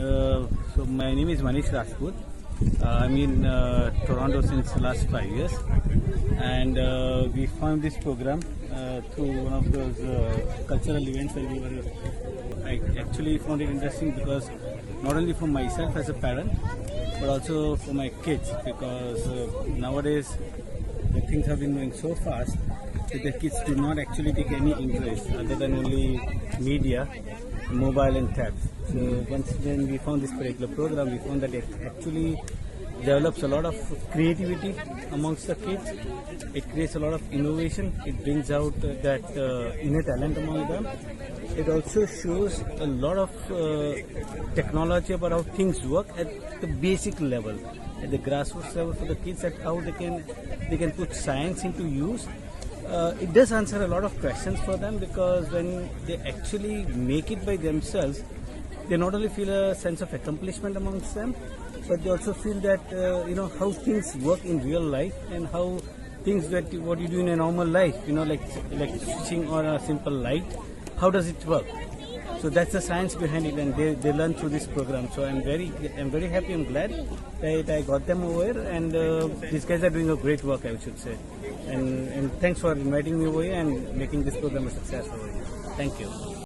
So my name is Manish Rajput. I'm in Toronto since the last 5 years, and we found this program through one of those cultural events where we were. I actually found it interesting because not only for myself as a parent, but also for my kids, because nowadays the things have been going so fast that the kids do not actually take any interest other than only media, mobile and tabs. So when we found this particular program, we found that it actually develops a lot of creativity amongst the kids. It creates a lot of innovation. It brings out that inner talent among them. It also shows a lot of technology about how things work at the basic level, at the grassroots level for the kids, at how they can put science into use. It does answer a lot of questions for them, because when they actually make it by themselves, they not only feel a sense of accomplishment amongst them, but they also feel that how things work in real life, and how things what you do in a normal life, like switching on a simple light, how does it work? So that's the science behind it, and they learn through this program. So I'm very happy and glad that I got them over here, and these guys are doing a great work, I should say. And thanks for inviting me over here and making this program a success over here. Thank you.